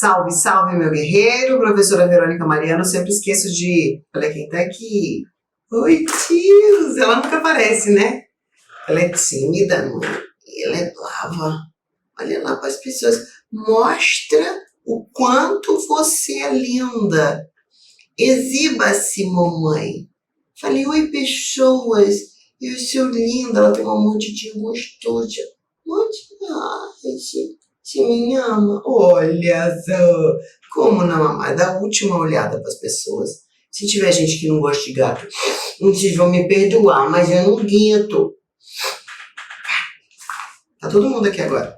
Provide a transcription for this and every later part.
Salve, salve, meu guerreiro, professora Verônica Mariano. Sempre esqueço de... Olha quem tá aqui. Oi, tios. Ela nunca aparece, né? Ela é tímida, não é? Ela é brava. Olha lá para as pessoas. Mostra o quanto você é linda. Exiba-se, mamãe. Falei, oi, pessoas. Eu sou linda. Ela tem uma mordidinha gostosa. Você me ama? Olha só. Como não amar? Dá a última olhada para as pessoas. Se tiver gente que não gosta de gato, vocês vão me perdoar, mas eu não grito. Tá todo mundo aqui agora.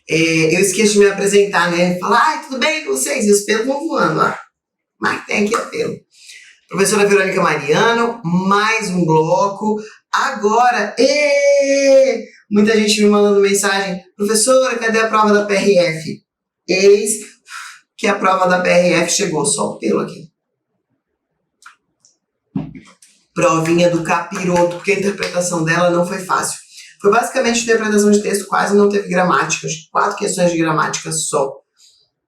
Eu esqueço de me apresentar, né? Falar, ai, tudo bem com vocês? E os pelos vão voando, ó. Mas tem aqui pelo. Professora Verônica Mariano, mais um bloco. Agora, muita gente me mandando mensagem, professora, cadê a prova da PRF? Eis que a prova da PRF chegou, só o pelo aqui. Provinha do capiroto, porque a interpretação dela não foi fácil. Foi basicamente interpretação de texto, quase não teve gramática, 4 questões de gramática só.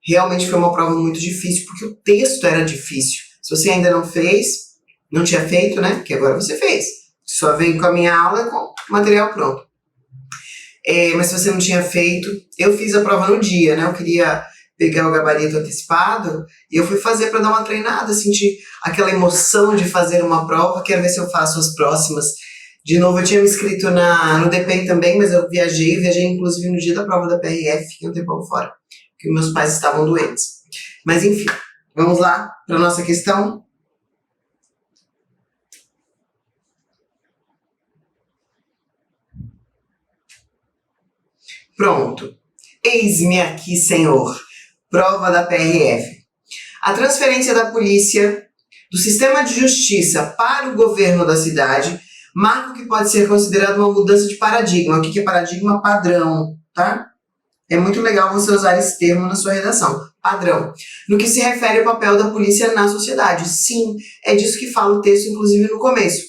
Realmente foi uma prova muito difícil, porque o texto era difícil. Se você ainda não fez, não tinha feito, né? Que agora você fez. Só veio com a minha aula com o material pronto. Mas se você não tinha feito, eu fiz a prova no dia, né? Eu queria pegar o gabarito antecipado e eu fui fazer para dar uma treinada, sentir aquela emoção de fazer uma prova. Quero ver se eu faço as próximas. De novo, eu tinha me inscrito no DPEM também, mas eu viajei inclusive no dia da prova da PRF, fiquei um tempão fora, porque meus pais estavam doentes. Mas enfim, vamos lá para a nossa questão. Pronto. Eis-me aqui, senhor. Prova da PRF. A transferência da polícia do sistema de justiça para o governo da cidade marca o que pode ser considerado uma mudança de paradigma. O que é paradigma? Padrão, tá? É muito legal você usar esse termo na sua redação. Padrão. No que se refere ao papel da polícia na sociedade. Sim, é disso que fala o texto, inclusive no começo.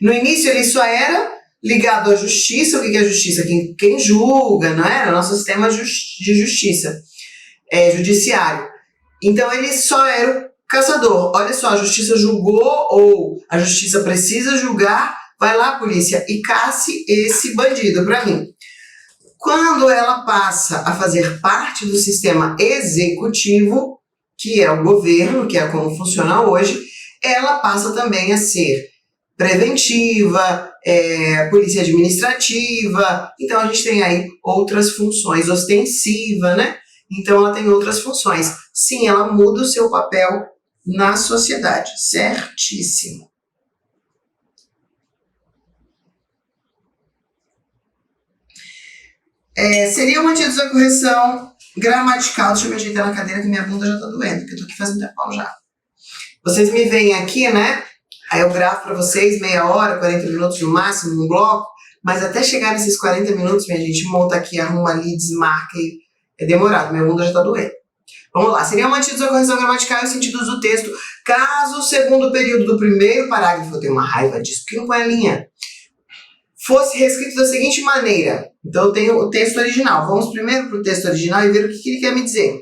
No início ele só era ligado à justiça. O que é a justiça? Quem julga, não é? O nosso sistema de justiça. Judiciário. Então ele só era o caçador. Olha só, a justiça julgou ou a justiça precisa julgar, vai lá, polícia, e casse esse bandido para mim. Quando ela passa a fazer parte do sistema executivo, que é o governo, que é como funciona hoje, ela passa também a ser preventiva, polícia administrativa. Então a gente tem aí outras funções, ostensiva, né? Então ela tem outras funções. Sim, ela muda o seu papel na sociedade. Certíssimo. Seria mantidos a correção gramatical. Deixa eu me ajeitar na cadeira que minha bunda já tá doendo, porque eu tô aqui faz um tempão já. Vocês me veem aqui, né? Aí eu gravo para vocês meia hora, 40 minutos no máximo, um bloco. Mas até chegar nesses 40 minutos, minha gente, monta aqui, arruma ali, desmarca e é demorado. Minha bunda já tá doendo. Vamos lá. Seriam mantidos a correção gramatical e os sentidos do texto, caso o segundo período do primeiro parágrafo, eu tenho uma raiva disso, porque não põe a linha, fosse reescrito da seguinte maneira. Então eu tenho o texto original. Vamos primeiro para o texto original e ver o que ele quer me dizer.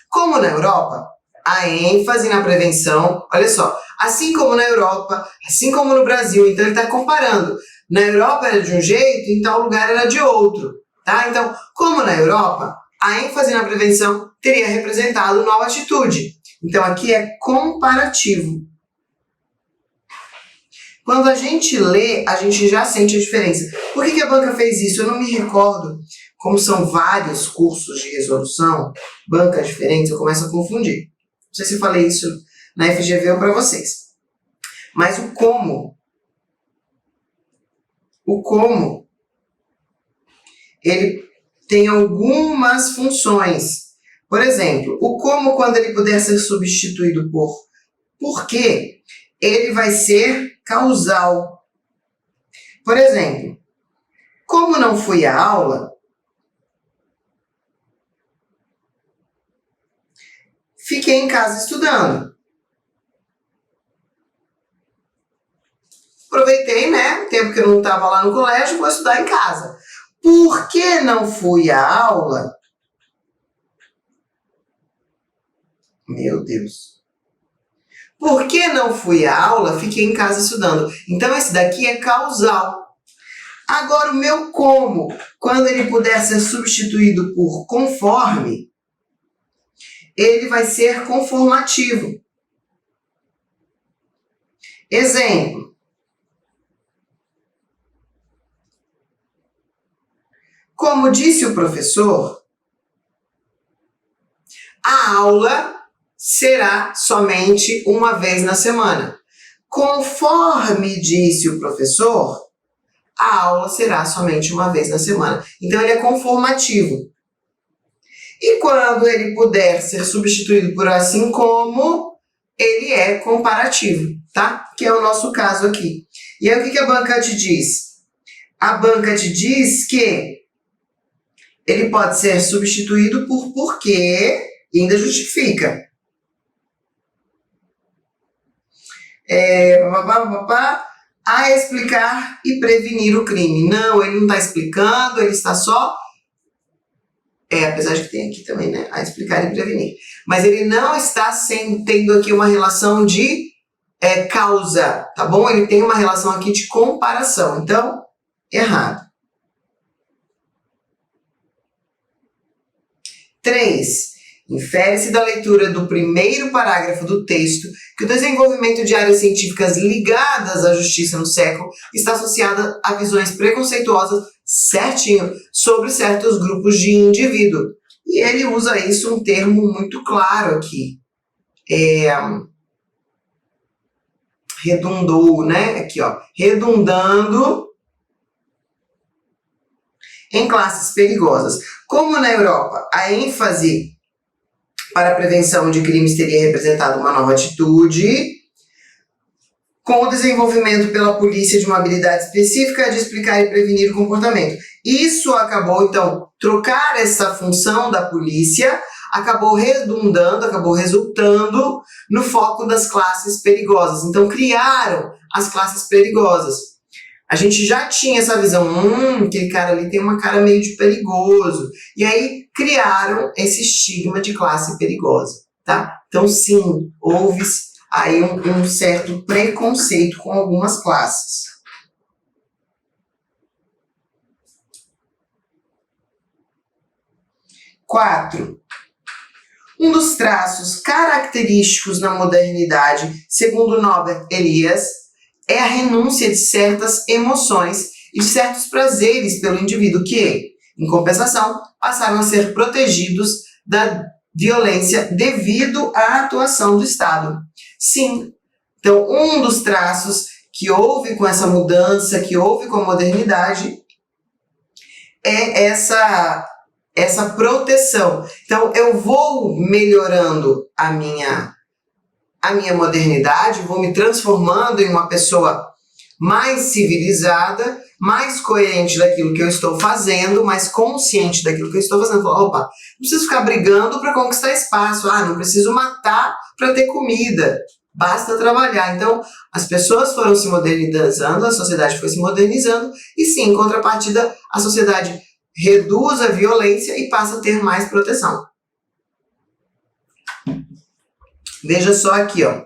Como na Europa, a ênfase na prevenção, olha só, assim como na Europa, assim como no Brasil, então ele está comparando. Na Europa era de um jeito, em tal lugar era de outro, tá? Então, como na Europa, a ênfase na prevenção teria representado nova atitude. Então aqui é comparativo. Quando a gente lê, a gente já sente a diferença. Por que a banca fez isso? Eu não me recordo. Como são vários cursos de resolução, bancas diferentes, eu começo a confundir. Não sei se eu falei isso na FGV ou para vocês. Mas o como, ele tem algumas funções. Por exemplo, o como, quando ele puder ser substituído por quê, ele vai ser causal. Por exemplo, como não fui à aula, fiquei em casa estudando. Aproveitei, né, o tempo que eu não estava lá no colégio, vou estudar em casa. Por que não fui à aula? Meu Deus. Por que não fui à aula? Fiquei em casa estudando. Então esse daqui é causal. Agora o meu como, quando ele puder ser substituído por conforme, ele vai ser conformativo. Exemplo. Como disse o professor, a aula será somente uma vez na semana. Conforme disse o professor, a aula será somente uma vez na semana. Então, ele é conformativo. E quando ele puder ser substituído por assim como, ele é comparativo, tá? Que é o nosso caso aqui. E aí, o que a banca te diz? A banca te diz que ele pode ser substituído por porquê e ainda justifica. A explicar e prevenir o crime. Não, ele não está explicando, ele está só... apesar de que tem aqui também, né? A explicar e prevenir. Mas ele não está tendo aqui uma relação de causa, tá bom? Ele tem uma relação aqui de comparação. Então, errado. 3. Infere-se da leitura do primeiro parágrafo do texto que o desenvolvimento de áreas científicas ligadas à justiça no século está associado a visões preconceituosas certinho sobre certos grupos de indivíduo. E ele usa isso um termo muito claro aqui. Redundou, né? Aqui, ó. Redundando em classes perigosas. Como na Europa, a ênfase para a prevenção de crimes teria representado uma nova atitude, com o desenvolvimento pela polícia de uma habilidade específica de explicar e prevenir o comportamento. Isso acabou, então, trocar essa função da polícia, acabou redundando, acabou resultando no foco das classes perigosas. Então, criaram as classes perigosas. A gente já tinha essa visão, aquele cara ali tem uma cara meio de perigoso. E aí criaram esse estigma de classe perigosa, tá? Então, sim, houve aí um certo preconceito com algumas classes. 4. Um dos traços característicos na modernidade, segundo Norbert Elias, é a renúncia de certas emoções e de certos prazeres pelo indivíduo que, em compensação, passaram a ser protegidos da violência devido à atuação do Estado. Sim, então um dos traços que houve com essa mudança, que houve com a modernidade, é essa proteção. Então eu vou melhorando a minha modernidade, vou me transformando em uma pessoa mais civilizada, mais coerente daquilo que eu estou fazendo, mais consciente daquilo que eu estou fazendo. Opa, não preciso ficar brigando para conquistar espaço, não preciso matar para ter comida, basta trabalhar. Então, as pessoas foram se modernizando, a sociedade foi se modernizando, e sim, em contrapartida, a sociedade reduz a violência e passa a ter mais proteção. Veja só aqui, ó.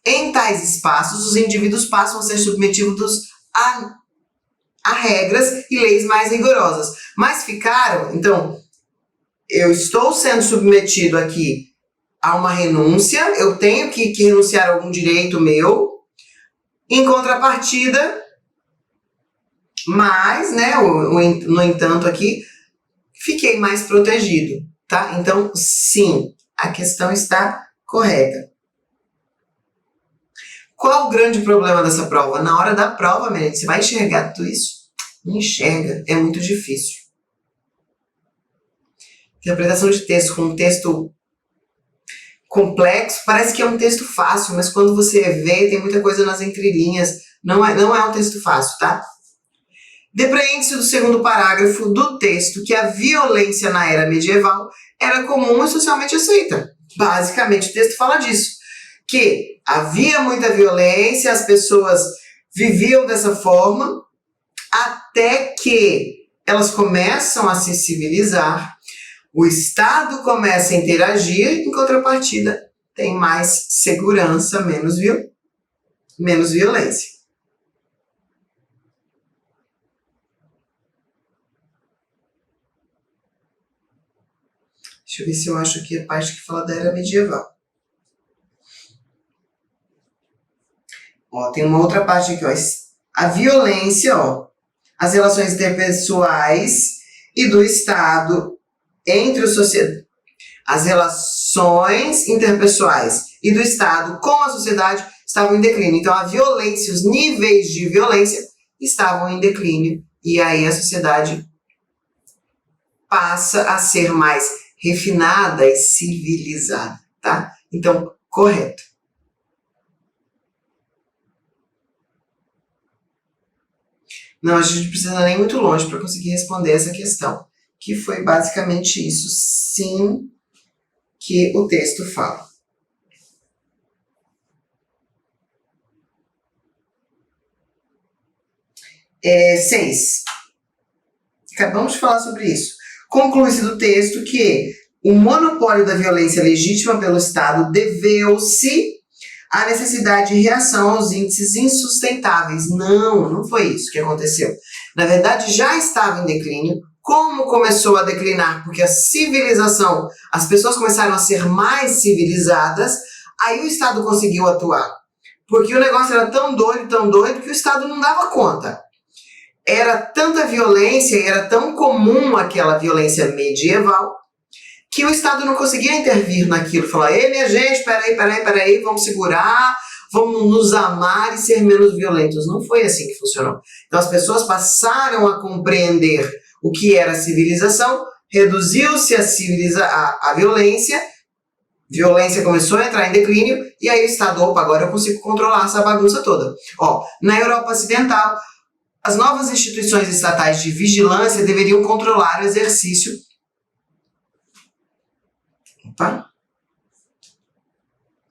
Em tais espaços, os indivíduos passam a ser submetidos a regras e leis mais rigorosas. Mas ficaram, então, eu estou sendo submetido aqui a uma renúncia, eu tenho que renunciar a algum direito meu, em contrapartida, mas, né, no entanto aqui, fiquei mais protegido. Tá? Então, sim, a questão está correta. Qual o grande problema dessa prova? Na hora da prova, Melanie, você vai enxergar tudo isso? Não enxerga, é muito difícil. Interpretação de texto com um texto complexo, parece que é um texto fácil, mas quando você vê, tem muita coisa nas entrelinhas. Não é um texto fácil, tá? Depreende-se do segundo parágrafo do texto que a violência na era medieval era comum e socialmente aceita. Basicamente, o texto fala disso, que havia muita violência, as pessoas viviam dessa forma, até que elas começam a se civilizar, O Estado começa a interagir, em contrapartida, tem mais segurança, menos violência. Deixa eu ver se eu acho aqui a parte que fala da era medieval. Ó, tem uma outra parte aqui, ó. A violência, ó. As relações interpessoais e do Estado entre os sociedades. As relações interpessoais e do Estado com a sociedade estavam em declínio. Então, a violência, os níveis de violência estavam em declínio. E aí a sociedade passa a ser mais refinada e civilizada, tá? Então, correto. Não, a gente não precisa nem muito longe para conseguir responder essa questão, que foi basicamente isso, sim, que o texto fala. Seis. Acabamos de falar sobre isso. Conclui-se do texto que o monopólio da violência legítima pelo Estado deveu-se à necessidade de reação aos índices insustentáveis. Não foi isso que aconteceu. Na verdade, já estava em declínio. Como começou a declinar? Porque a civilização, as pessoas começaram a ser mais civilizadas, aí o Estado conseguiu atuar. Porque o negócio era tão doido, que o Estado não dava conta. Era tanta violência, era tão comum aquela violência medieval, que o Estado não conseguia intervir naquilo. Falar, ei, minha gente, peraí, vamos segurar, vamos nos amar e ser menos violentos. Não foi assim que funcionou. Então as pessoas passaram a compreender o que era civilização, reduziu-se a violência começou a entrar em declínio, e aí o Estado, agora eu consigo controlar essa bagunça toda. Ó, na Europa Ocidental, as novas instituições estatais de vigilância deveriam controlar o exercício. Opa!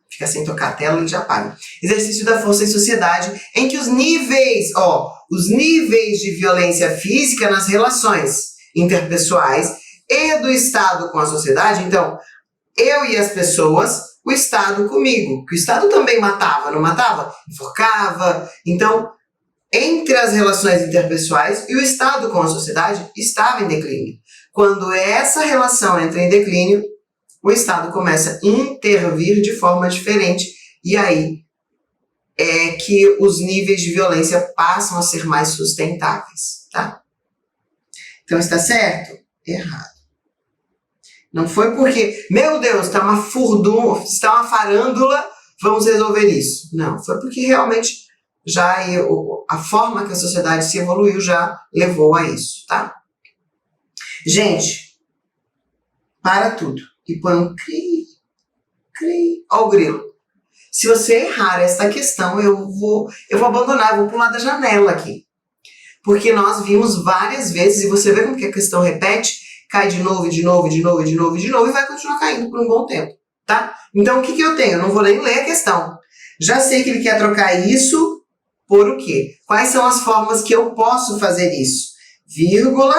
Fica sem tocar a tela, ele já apaga. Exercício da força em sociedade, em que os níveis de violência física nas relações interpessoais e do Estado com a sociedade, então, eu e as pessoas, o Estado comigo, que o Estado também matava, não matava? Enforcava. Então, entre as relações interpessoais e o Estado com a sociedade estava em declínio. Quando essa relação entra em declínio, o Estado começa a intervir de forma diferente, e aí é que os níveis de violência passam a ser mais sustentáveis, tá? Então, está certo? Errado. Não foi porque, meu Deus, está uma farândula, vamos resolver isso. Não, foi porque realmente a forma que a sociedade se evoluiu já levou a isso, tá? Gente, para tudo. E põe um cri. Ó o grilo. Se você errar esta questão, eu vou abandonar, eu vou pular da janela aqui. Porque nós vimos várias vezes, e você vê como que a questão repete, cai de novo, e vai continuar caindo por um bom tempo, tá? Então, o que eu tenho? Eu não vou nem ler a questão. Já sei que ele quer trocar isso por o quê? Quais são as formas que eu posso fazer isso? Vírgula,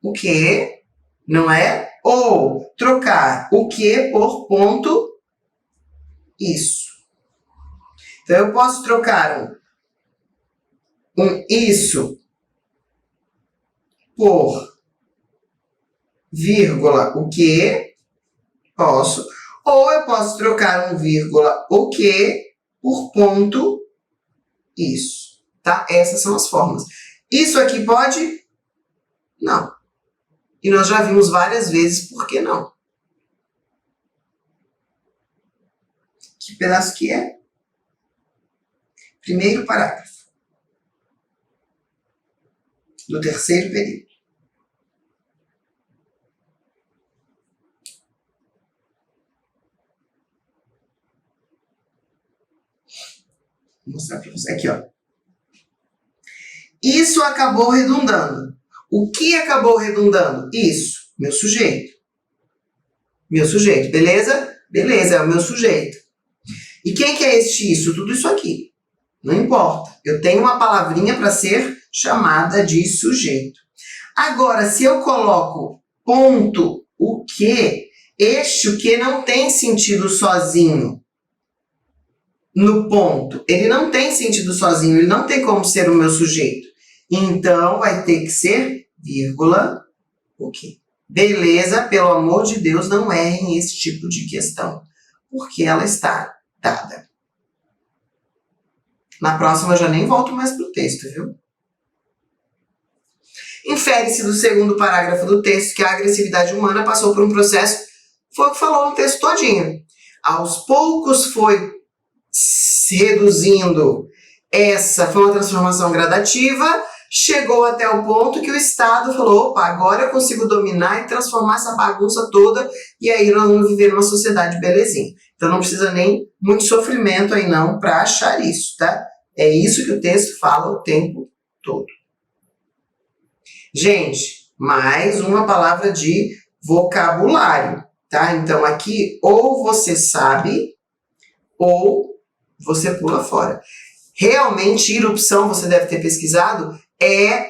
o quê? Não é? Ou trocar o que por ponto, isso. Então, eu posso trocar um isso por vírgula, o que, posso. Ou eu posso trocar um vírgula, o que, por ponto, isso. Tá? Essas são as formas. Isso aqui pode? Não. E nós já vimos várias vezes por que não. Que pedaço que é? Primeiro parágrafo. Do terceiro período. Vou mostrar para você. Aqui, ó. Isso acabou redundando. O que acabou redundando? Isso, meu sujeito. Meu sujeito, beleza? Beleza, é o meu sujeito. E quem que é este isso? Tudo isso aqui. Não importa. Eu tenho uma palavrinha para ser chamada de sujeito. Agora, se eu coloco ponto o que. O que não tem sentido sozinho no ponto. Ele não tem sentido sozinho, ele não tem como ser o meu sujeito. Então, vai ter que ser, vírgula, o que. Beleza, pelo amor de Deus, não errem esse tipo de questão, porque ela está dada. Na próxima eu já nem volto mais para o texto, viu? Infere-se do segundo parágrafo do texto que a agressividade humana passou por um processo, foi o que falou no texto todinho. Aos poucos foi se reduzindo, foi uma transformação gradativa, chegou até o ponto que o Estado falou, opa, agora eu consigo dominar e transformar essa bagunça toda, e aí nós vamos viver numa sociedade belezinha. Então não precisa nem muito sofrimento aí não para achar isso, tá? É isso que o texto fala o tempo todo. Gente, mais uma palavra de vocabulário, tá? Então aqui ou você sabe ou você pula fora. Realmente, irrupção, você deve ter pesquisado, é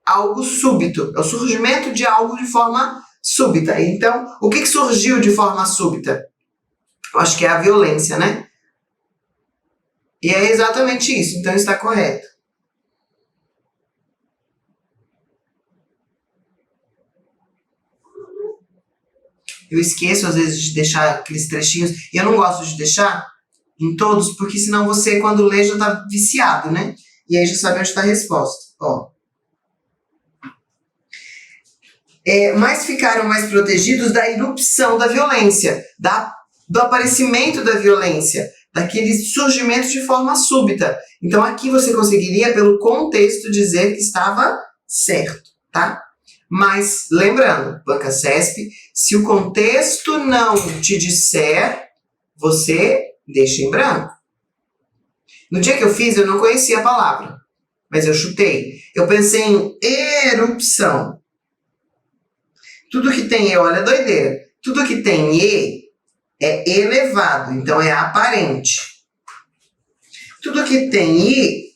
algo súbito, é o surgimento de algo de forma súbita. Então, o que surgiu de forma súbita? Eu acho que é a violência, né? E é exatamente isso, então está correto. Eu esqueço, às vezes, de deixar aqueles trechinhos, e eu não gosto de deixar em todos, porque senão você, quando lê, já está viciado, né? E aí já sabe onde está a resposta. Ó. Mas ficaram mais protegidos da irrupção da violência, do aparecimento da violência, daquele surgimento de forma súbita. Então aqui você conseguiria, pelo contexto, dizer que estava certo, tá? Mas, lembrando, Banca CESP, se o contexto não te disser, você deixa em branco. No dia que eu fiz, eu não conhecia a palavra, mas eu chutei. Eu pensei em erupção. Tudo que tem E, olha a doideira. Tudo que tem E é elevado, então é aparente. Tudo que tem I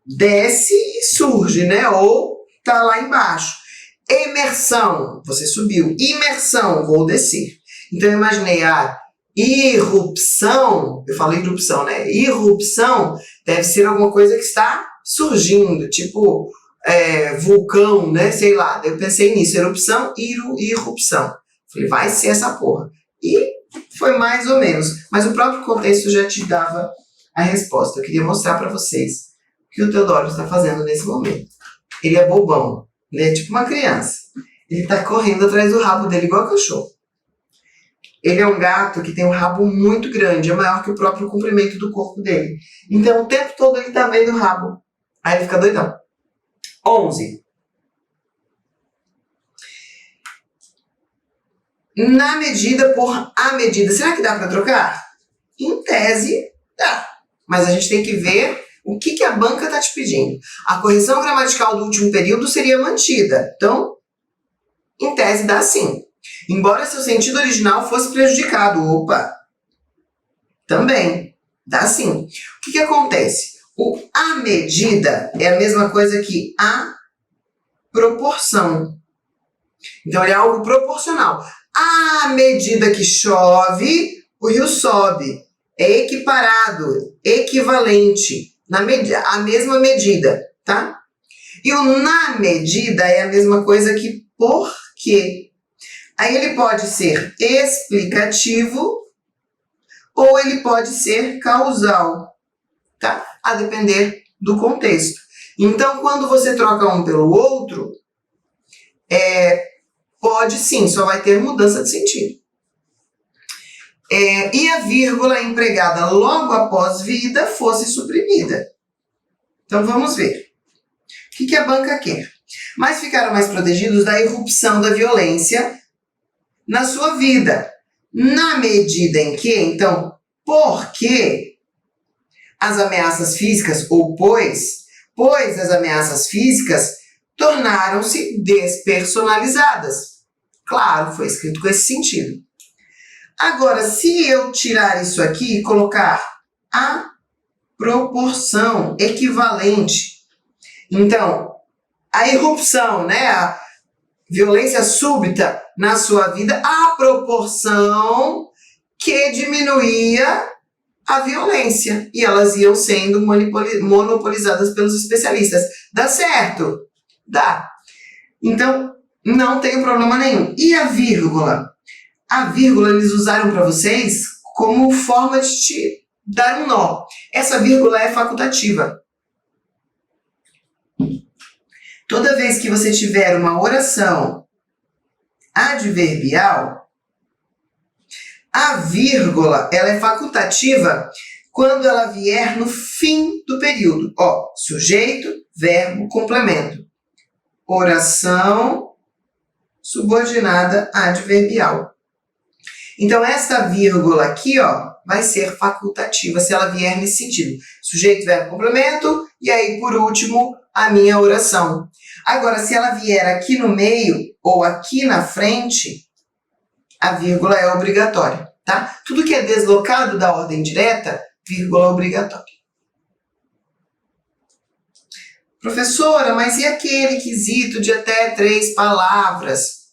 desce e surge, né? Ou tá lá embaixo. Emersão, você subiu. Imersão, vou descer. Então eu imaginei a irrupção, eu falo irrupção, né? Irrupção deve ser alguma coisa que está surgindo, tipo vulcão, né? Sei lá. Eu pensei nisso, erupção, irrupção. Falei, vai ser essa porra. E foi mais ou menos. Mas o próprio contexto já te dava a resposta. Eu queria mostrar para vocês o que o Teodoro está fazendo nesse momento. Ele é bobão. Ele é tipo uma criança. Ele está correndo atrás do rabo dele igual cachorro. Ele é um gato que tem um rabo muito grande, é maior que o próprio comprimento do corpo dele. Então, o tempo todo ele está vendo o rabo. Aí ele fica doidão. 11. Na medida por a medida. Será que dá para trocar? Em tese, dá. Mas a gente tem que ver o que a banca está te pedindo. A correção gramatical do último período seria mantida. Então, em tese, dá sim. Embora seu sentido original fosse prejudicado. Opa! Também. Dá sim. O que acontece? O a medida é a mesma coisa que a proporção. Então, ele é algo proporcional. À medida que chove, o rio sobe. É equiparado, equivalente. A mesma medida, tá? E o na medida é a mesma coisa que porque. Aí ele pode ser explicativo ou ele pode ser causal, tá? A depender do contexto. Então, quando você troca um pelo outro, pode sim, só vai ter mudança de sentido. E a vírgula empregada logo após vida fosse suprimida. Então, vamos ver. O que a banca quer? Mas ficaram mais protegidos da irrupção da violência na sua vida. Na medida em que, então, porque as ameaças físicas, ou pois as ameaças físicas tornaram-se despersonalizadas. Claro, foi escrito com esse sentido. Agora, se eu tirar isso aqui e colocar a proporção equivalente, então, a irrupção, né, a violência súbita na sua vida à proporção que diminuía a violência e elas iam sendo monopolizadas pelos especialistas. Dá certo? Dá. Então, não tem problema nenhum. E a vírgula? A vírgula eles usaram para vocês como forma de te dar um nó. Essa vírgula é facultativa. Toda vez que você tiver uma oração adverbial, a vírgula ela é facultativa quando ela vier no fim do período. Ó, sujeito, verbo, complemento. Oração subordinada adverbial. Então, essa vírgula aqui, ó, vai ser facultativa se ela vier nesse sentido. Sujeito, verbo, complemento, e aí, por último, a minha oração. Agora, se ela vier aqui no meio ou aqui na frente, a vírgula é obrigatória, tá? Tudo que é deslocado da ordem direta, vírgula obrigatória. Professora, mas e aquele quesito de até 3 palavras?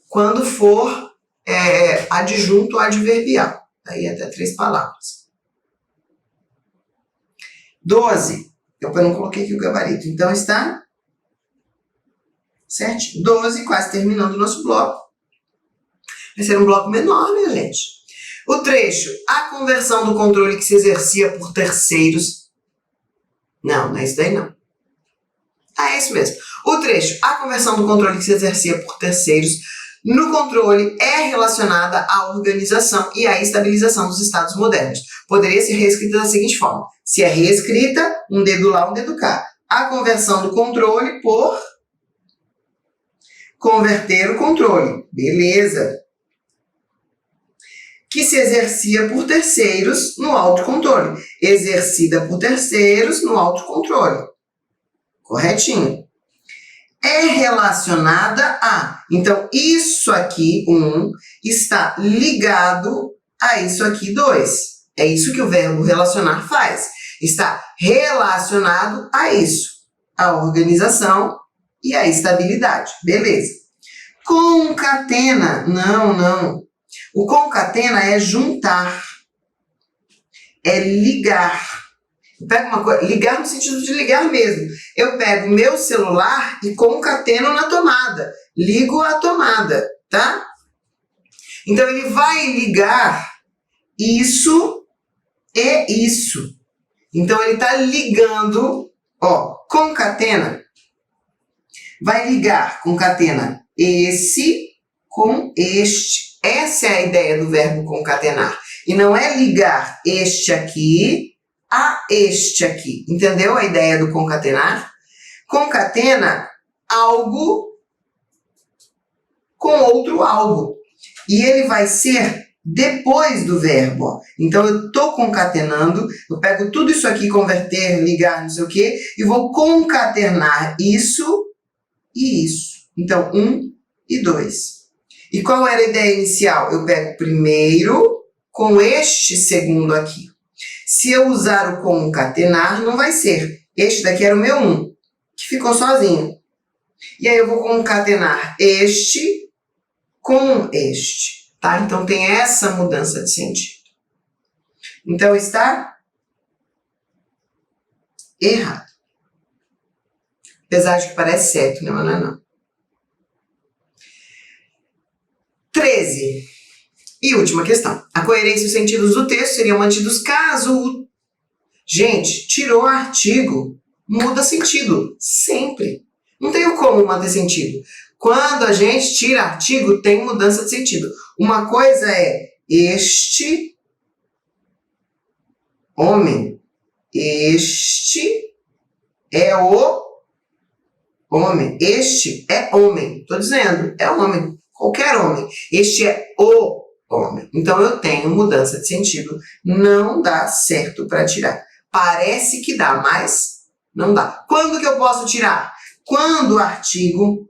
Quando for adjunto adverbial, aí até 3 palavras. 12, eu não coloquei aqui o gabarito, então está certo? 12, quase terminando o nosso bloco. Vai ser um bloco menor, minha gente. O trecho, a conversão do controle que se exercia por terceiros. Não é isso daí não. Ah, é isso mesmo. O trecho, a conversão do controle que se exercia por terceiros no controle é relacionada à organização e à estabilização dos estados modernos. Poderia ser reescrita da seguinte forma. Se é reescrita, um dedo lá, um dedo cá. A conversão do controle por converter o controle. Beleza. Que se exercia por terceiros no autocontrole. Exercida por terceiros no autocontrole. Corretinho. É relacionada a. Então, isso aqui, 1, está ligado a isso aqui, 2. É isso que o verbo relacionar faz. Está relacionado a isso. A organização e a estabilidade. Beleza. Concatena. Não. O concatena é juntar. É ligar. Pego uma coisa, ligar no sentido de ligar mesmo. Eu pego meu celular e concateno na tomada. Ligo a tomada, tá? Então, ele vai ligar isso e isso. Então, ele está ligando, ó, concatena. Vai ligar, concatena, esse com este. Essa é a ideia do verbo concatenar. E não é ligar este aqui a este aqui. Entendeu a ideia do concatenar? Concatena algo com outro algo. E ele vai ser depois do verbo. Ó. Então, eu estou concatenando, eu pego tudo isso aqui, converter, ligar, não sei o quê, e vou concatenar isso e isso. Então, 1 e 2. E qual era a ideia inicial? Eu pego primeiro com este segundo aqui. Se eu usar o concatenar, não vai ser. Este daqui era o meu 1, que ficou sozinho. E aí eu vou concatenar este com este, tá? Então tem essa mudança de sentido. Então está errado. Apesar de que parece certo, né? Mas não é não. 13. E última questão. A coerência e os sentidos do texto seriam mantidos caso... Gente, tirou artigo, muda sentido. Sempre. Não tem como manter sentido. Quando a gente tira artigo, tem mudança de sentido. Uma coisa é este homem. Este é o homem. Este é homem. Estou dizendo, é homem. Qualquer homem. Este é o homem. Então, eu tenho mudança de sentido. Não dá certo para tirar. Parece que dá, mas não dá. Quando que eu posso tirar? Quando o artigo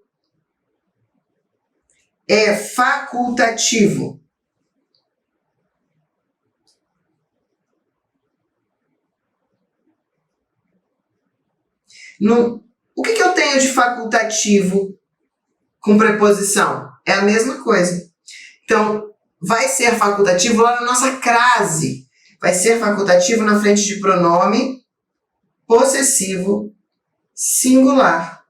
é facultativo. O que eu tenho de facultativo com preposição? é a mesma coisa. Então, vai ser facultativo lá na nossa crase. Vai ser facultativo na frente de pronome possessivo singular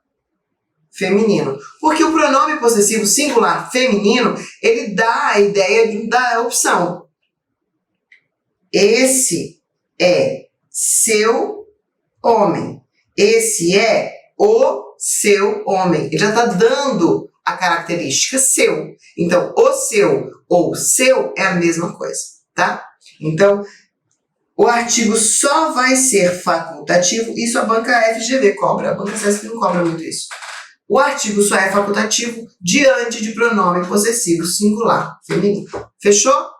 feminino. Porque o pronome possessivo singular feminino, ele dá a ideia da opção. Esse é seu homem. Esse é o seu homem. Ele já está dando a característica seu. Então, o seu ou seu é a mesma coisa, tá? Então, o artigo só vai ser facultativo, isso a banca FGV cobra, a banca SESC não cobra muito isso. O artigo só é facultativo diante de pronome possessivo singular feminino. Fechou?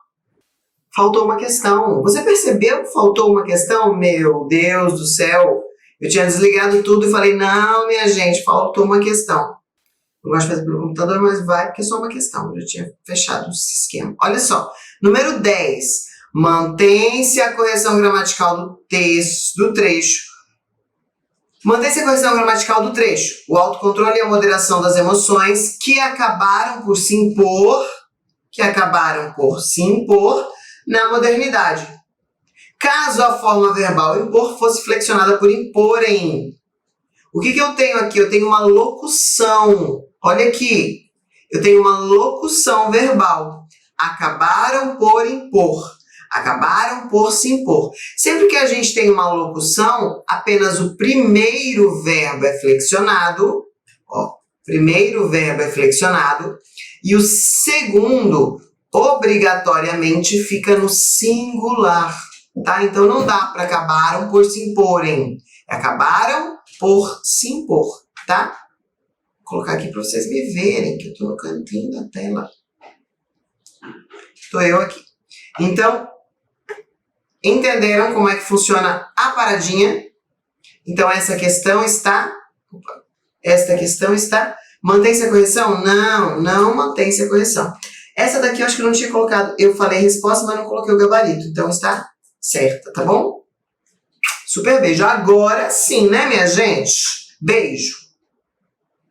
Faltou uma questão. Você percebeu que faltou uma questão? Meu Deus do céu! Eu tinha desligado tudo e falei, não, minha gente, faltou uma questão. Eu gosto de fazer pelo computador, mas vai porque é só uma questão. Eu já tinha fechado esse esquema. Olha só, número 10. Mantém-se a correção gramatical do texto, do trecho. Mantém-se a correção gramatical do trecho. O autocontrole e a moderação das emoções que acabaram por se impor, na modernidade. Caso a forma verbal impor fosse flexionada por imporem. O que eu tenho aqui? Eu tenho uma locução. Olha aqui. Eu tenho uma locução verbal. Acabaram por impor. Acabaram por se impor. Sempre que a gente tem uma locução, apenas o primeiro verbo é flexionado. Ó, primeiro verbo é flexionado. E o segundo, obrigatoriamente, fica no singular. Tá? Então não dá para acabaram por se imporem. Acabaram por se impor, tá? Vou colocar aqui para vocês me verem, que eu estou no cantinho da tela. Estou eu aqui. Então, entenderam como é que funciona a paradinha? Então, essa questão está... Esta questão está... Mantém-se a correção? Não, não mantém-se a correção. Essa daqui eu acho que eu não tinha colocado. Eu falei resposta, mas não coloquei o gabarito. Então, está certa, tá bom? Super beijo. Agora sim, né, minha gente? Beijo.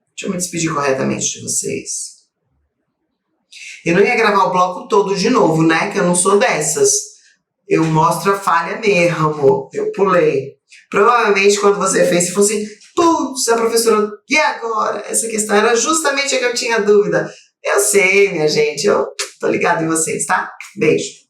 Deixa eu me despedir corretamente de vocês. Eu não ia gravar o bloco todo de novo, né? Que eu não sou dessas. Eu mostro a falha mesmo. Eu pulei. Provavelmente, quando você fez, você falou assim, putz, a professora, e agora? Essa questão era justamente a que eu tinha dúvida. Eu sei, minha gente. Eu tô ligada em vocês, tá? Beijo.